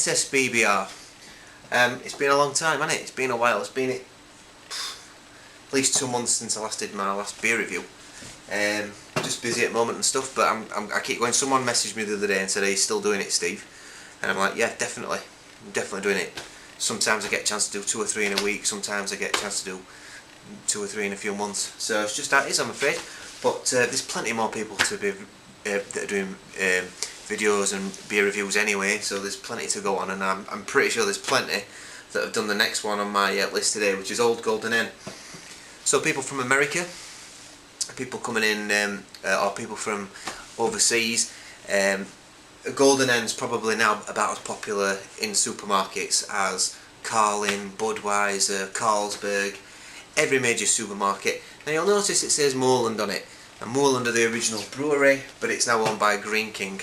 SSBBR. It's been a long time, hasn't it? It's been a while. It's been at least 2 months since I last did my last beer review. Just busy at the moment and stuff, but I keep going. Someone messaged me the other day and said, "Are you still doing it, Steve?" And I'm like, yeah, definitely. I'm definitely doing it. Sometimes I get a chance to do 2 or 3 in a week. Sometimes I get a chance to do 2 or 3 in a few months. So it's just how it is, I'm afraid. But there's plenty more people to be that are doing videos and beer reviews anyway. So there's plenty to go on, and I'm pretty sure there's plenty that have done the next one on my list today, which is Old Golden Hen. So people from America, people coming in, or people from overseas. Golden Hen's probably now about as popular in supermarkets as Carlin, Budweiser, Carlsberg, every major supermarket. Now you'll notice it says Moreland on it, and Moreland are the original brewery, but it's now owned by Green King,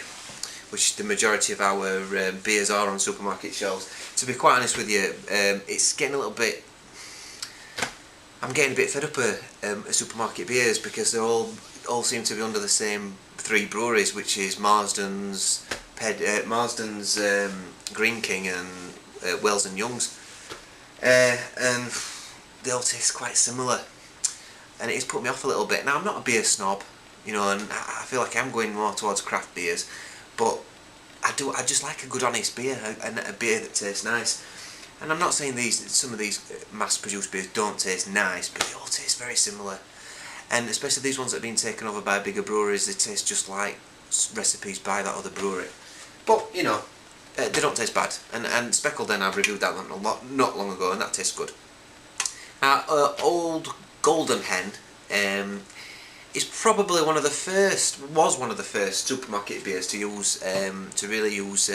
which the majority of our beers are on supermarket shelves. To be quite honest with you, it's getting a little bit, I'm getting a bit fed up of supermarket beers, because they all seem to be under the same 3 breweries, which is Marsden's, Green King and Wells and Young's, and they all taste quite similar, and it's put me off a little bit. Now I'm not a beer snob, you know, and I feel like I'm going more towards craft beers, but I just like a good honest beer, and a beer that tastes nice. And I'm not saying some of these mass-produced beers don't taste nice, but they all taste very similar. And especially these ones that have been taken over by bigger breweries, they taste just like recipes by that other brewery. But, you know, they don't taste bad. And Speckled Hen, I've reviewed that one not long ago, and that tastes good. Old Golden Hen is probably was one of the first supermarket beers to use, to really use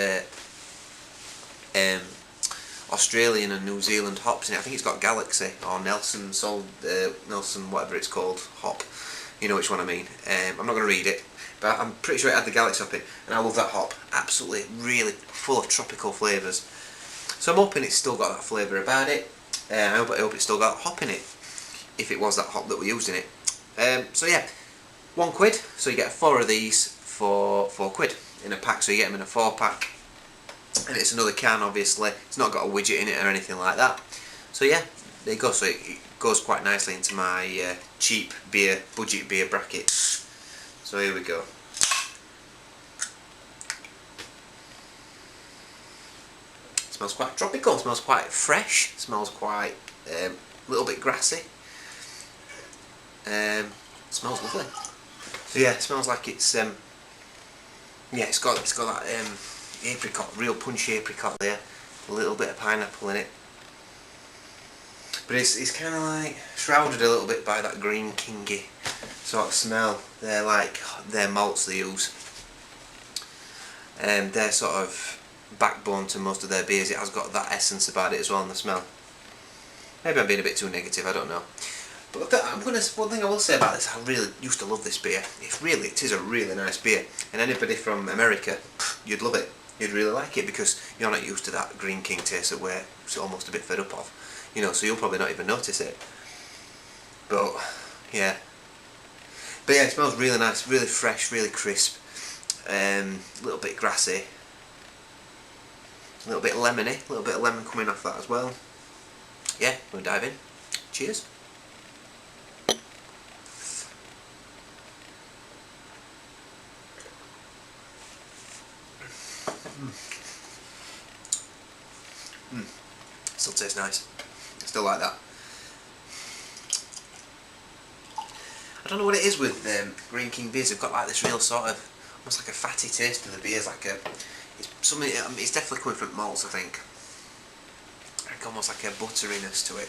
Australian and New Zealand hops in it. I think it's got Galaxy or Nelson, Nelson whatever it's called, hop. You know which one I mean. I'm not going to read it, but I'm pretty sure it had the Galaxy hop in, and I love that hop. Absolutely, really full of tropical flavours. So I'm hoping it's still got that flavour about it. I hope it's still got hop in it, if it was that hop that we used in it. So yeah, £1. So you get 4 of these for £4 in a pack. So you get them in a 4-pack. And it's another can, obviously. It's not got a widget in it or anything like that. So yeah, there you go. So it goes quite nicely into my cheap beer, budget beer bracket. So here we go. It smells quite tropical. It smells quite fresh. It smells quite a little bit grassy. It smells lovely. So yeah, it smells like it's yeah, it's got that apricot, real punchy apricot there, a little bit of pineapple in it, but it's kind of like shrouded a little bit by that Green Kingy sort of smell. They're like their malts they use, and they're sort of backbone to most of their beers. It has got that essence about it as well in the smell. Maybe I'm being a bit too negative, I don't know. But one thing I will say about this, I really used to love this beer. It is a really nice beer, and anybody from America, you'd love it. You'd really like it, because you're not used to that Green King taste that we're almost a bit fed up of, you know. So you'll probably not even notice it. But yeah, it smells really nice, really fresh, really crisp, a little bit grassy, a little bit lemony, a little bit of lemon coming off that as well. Yeah, we'll dive in. Cheers. Still tastes nice. Still like that. I don't know what it is with Green King beers. They've got like this real sort of, almost like a fatty taste to the beers. Like it's something. It's definitely coming from malts, I think. Like almost like a butteriness to it.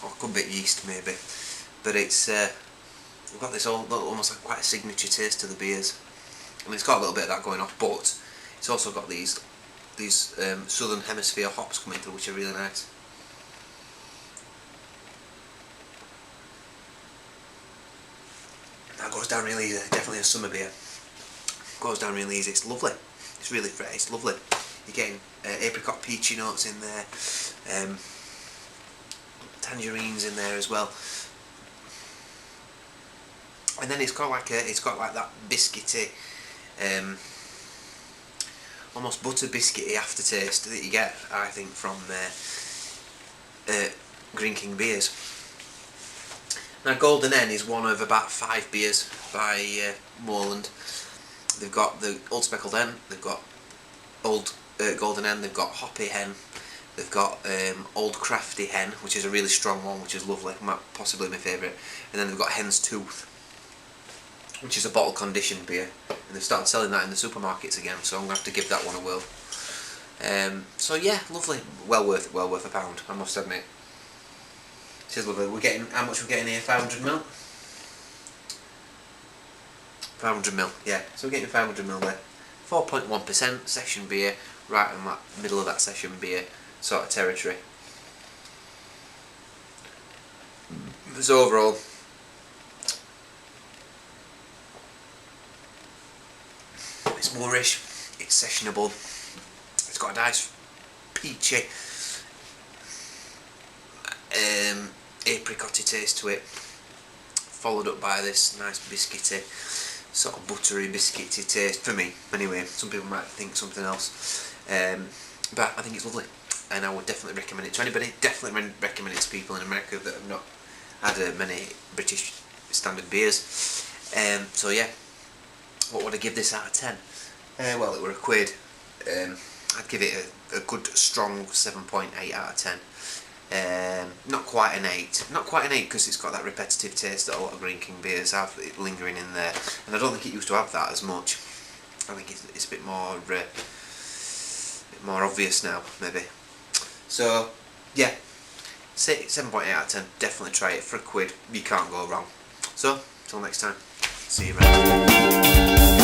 Or it could be yeast maybe. But it's we've got this almost like quite a signature taste to the beers. I mean, it's got a little bit of that going off, but it's also got these southern hemisphere hops coming through, which are really nice. That goes down really easy. Definitely a summer beer. Goes down really easy. It's lovely. It's really fresh. It's lovely. You're getting apricot peachy notes in there, tangerines in there as well. And then it's got like that biscuity, almost butter biscuity aftertaste that you get, I think, from Greene King beers. Now, Golden Hen is one of about 5 beers by Moreland. They've got the Old Speckled Hen, they've got Old Golden Hen, they've got Hoppy Hen, they've got Old Crafty Hen, which is a really strong one, which is lovely, possibly my favourite. And then they've got Hen's Tooth, which is a bottle conditioned beer, and they've started selling that in the supermarkets again, so I'm going to have to give that one a whirl. So yeah, lovely, well worth a pound, I must admit. It is lovely. We're getting, how much we're getting here? 500ml? 500ml, yeah. So we're getting 500ml there. 4.1% session beer, right in that middle of that session beer sort of territory. So overall, it's moorish, it's sessionable, it's got a nice peachy apricotty taste to it, followed up by this nice biscuity, sort of buttery biscuity taste, for me anyway. Some people might think something else, but I think it's lovely, and I would definitely recommend it to anybody. Definitely recommend it to people in America that have not had many British standard beers. So yeah, what would I give this out of 10? Well, it were a quid. I'd give it a good strong 7.8 out of 10. Not quite an 8. Not quite an 8 because it's got that repetitive taste that a lot of Greene King beers have, it lingering in there, and I don't think it used to have that as much. I think it's a bit more obvious now, maybe. So yeah, 7.8 out of 10. Definitely try it for a quid. You can't go wrong. So till next time, see you around.